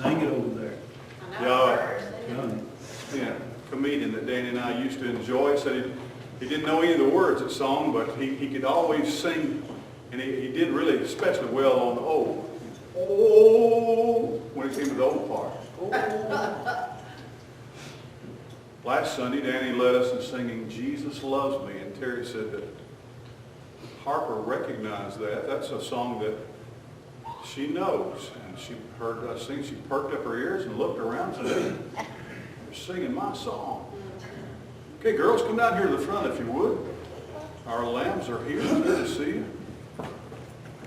Sing it over there. Yeah, comedian that Danny and I used to enjoy said he didn't know any of the words of the song, but he could always sing, and he did really especially well on the O. Oh, when it came to the O part. Oh. Last Sunday, Danny led us in singing Jesus Loves Me, and Terry said that Harper recognized that. That's a song that she knows, and she heard us sing. She perked up her ears and looked around and said, "You're singing my song." Okay, girls, come down here to the front if you would. Our lambs are here. It's good to see you. I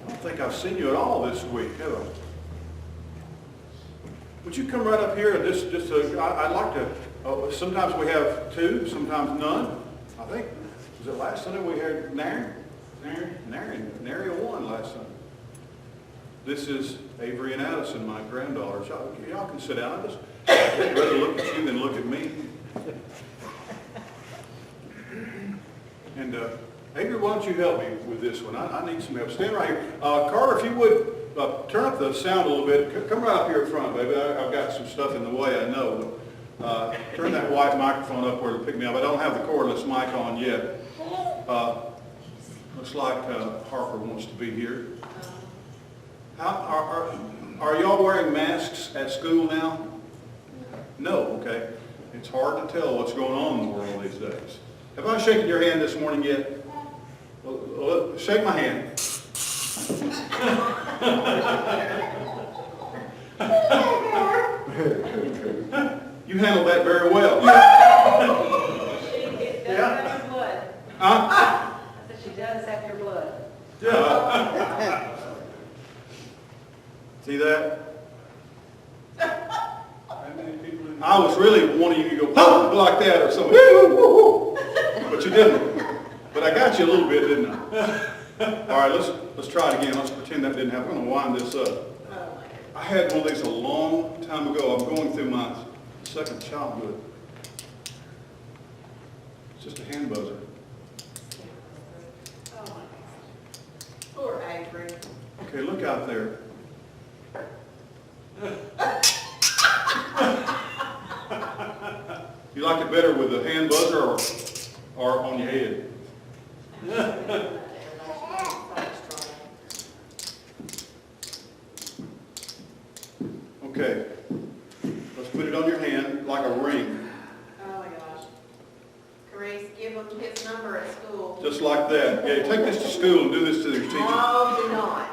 don't think I've seen you at all this week, have I? Would you come right up here and I'd like to, sometimes we have two, sometimes none. I think, was it last Sunday we had Nary one last Sunday. This is Avery and Addison, my granddaughters. Y'all can sit down. I'd rather look at you than look at me. And Avery, why don't you help me with this one? I need some help. Stand right here. Carter, if you would, turn up the sound a little bit. Come right up here in front, baby. I've got some stuff in the way, I know. Turn that white microphone up where it'll pick me up. I don't have the cordless mic on yet. Looks like Harper wants to be here. Are y'all wearing masks at school now? No, okay. It's hard to tell what's going on in the world these days. Have I shaken your hand this morning yet? Well, shake my hand. You handled that very well. She does have your blood. Huh? I said she does have your blood. Yeah. See that? I was really wanting you to go like that or something, but you didn't. But I got you a little bit, didn't I? All right, let's try it again. Let's pretend that didn't happen. I'm going to wind this up. I had one of these a long time ago. I'm going through my second childhood. It's just a hand buzzer. Oh my gosh. Poor Avery. Okay, look out there. You like it better with the hand buzzer or on your head? Okay. Let's put it on your hand like a ring. Oh my gosh. Carice, give him his number at school. Just like that. Yeah, take this to school and do this to your teacher. No, do not.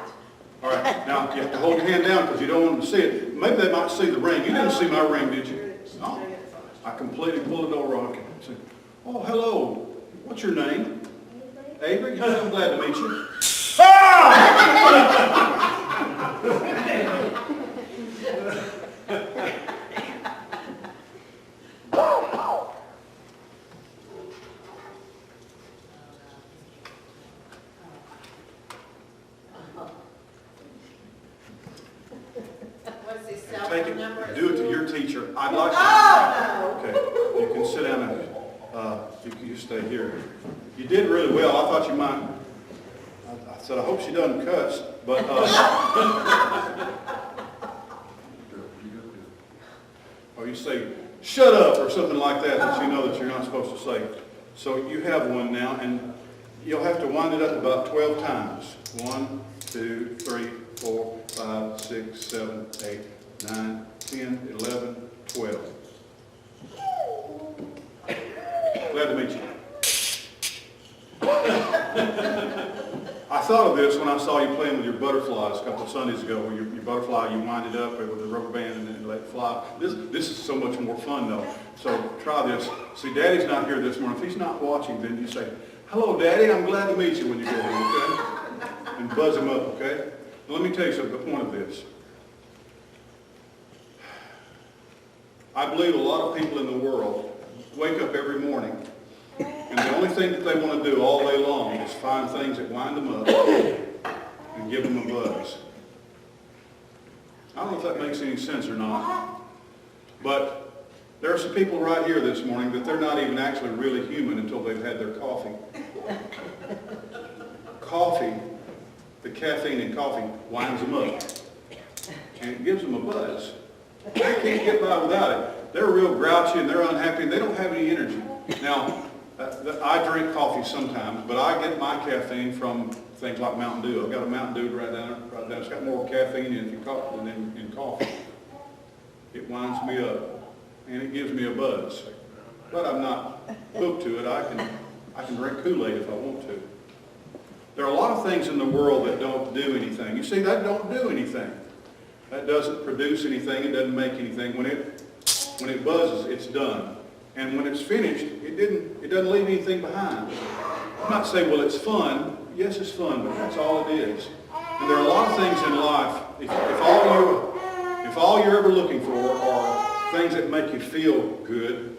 All right. Now, you have to hold your hand down because you don't want them to see it. Maybe they might see the ring. You didn't see my ring, did you? No. I completely pulled it over. Okay. Oh, hello. What's your name? Avery. I'm glad to meet you. Ah! What's his cell Take phone number? it. Do it to your teacher. I'd like to. Oh, Okay. You can sit down and you stay here. You did really well. I thought you might. I said, I hope she doesn't cuss, but or you say, shut up, or something like that you know that you're not supposed to say. So you have one now, and you'll have to wind it up about 12 times. 1, 2, 3, 4, 5, 6, 7, 8, 9, 10, 11, 12. Glad to meet you. I thought of this when I saw you playing with your butterflies a couple of Sundays ago, where your butterfly, you wind it up with a rubber band and then let it fly. This is so much more fun, though. So try this. See, Daddy's not here this morning. If he's not watching, then you say, hello, Daddy, I'm glad to meet you when you get here, okay? And buzz him up, okay? Now, let me tell you something, the point of this. I believe a lot of people in the world wake up every morning, and the only thing that they want to do all day long is find things that wind them up and give them a buzz. I don't know if that makes any sense or not, but there are some people right here this morning that they're not even actually really human until they've had their coffee. Coffee, the caffeine in coffee winds them up, and it gives them a buzz. They can't get by without it. They're real grouchy and they're unhappy and they don't have any energy. Now, I drink coffee sometimes, but I get my caffeine from things like Mountain Dew. I've got a Mountain Dew right down. It's got more caffeine than in coffee. It winds me up and it gives me a buzz. But I'm not hooked to it. I can drink Kool-Aid if I want to. There are a lot of things in the world that don't do anything. You see, that don't do anything. That doesn't produce anything. It doesn't make anything. When it buzzes, it's done. And when it's finished, it doesn't leave anything behind. I'm not saying, well, it's fun. Yes, it's fun, but that's all it is. And there are a lot of things in life, if all you're ever looking for are things that make you feel good,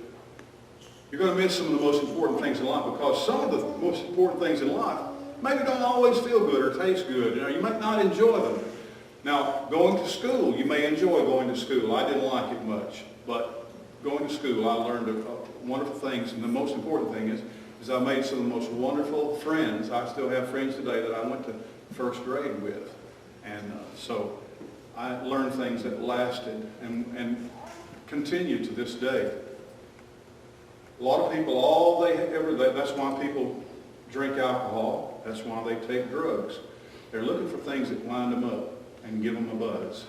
you're going to miss some of the most important things in life, because some of the most important things in life maybe don't always feel good or taste good. You might not enjoy them. Now, going to school, you may enjoy going to school. I didn't like it much, but going to school, I learned wonderful things, and the most important thing is I made some of the most wonderful friends. I still have friends today that I went to first grade with, and so I learned things that lasted and continue to this day. A lot of people, that's why people drink alcohol. That's why they take drugs. They're looking for things that wind them up and give them a buzz.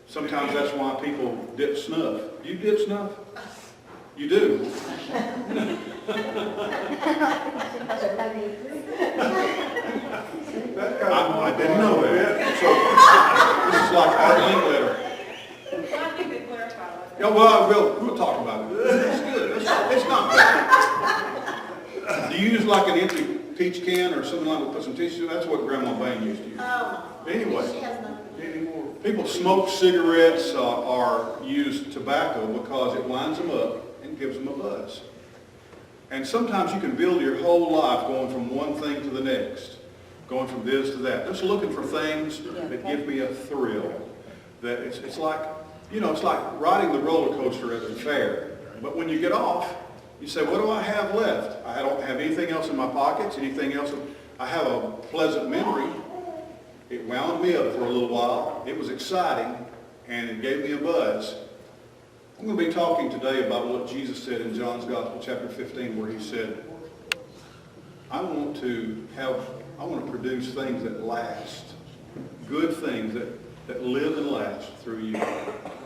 Sometimes that's why people dip snuff. Do you dip snuff? You do. I didn't know that. So this is like our link letter. I think they clarify that. Yeah, well, we'll talk about it. It's good. It's not bad. Do you use like an empty peach can or something like that, put some tissue? That's what Grandma Bain used to use. Anyway, She has nothing. people smoke cigarettes or use tobacco because it winds them up and gives them a buzz. And sometimes you can build your whole life going from one thing to the next, going from this to that, just looking for things that give me a thrill. That it's like, it's like riding the roller coaster at the fair. But when you get off, you say, what do I have left? I don't have anything else in my pockets, anything else. I have a pleasant memory. It wound me up for a little while. It was exciting, and it gave me a buzz. I'm going to be talking today about what Jesus said in John's Gospel, chapter 15, where he said, I want to produce things that last, good things that live and last through you.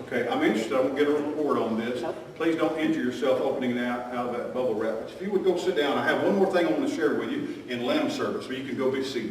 Okay, I'm interested. I'm going to get a report on this. Please don't injure yourself opening it out of that bubble wrap. If you would go sit down, I have one more thing I want to share with you in lamb service, so you can go be seated.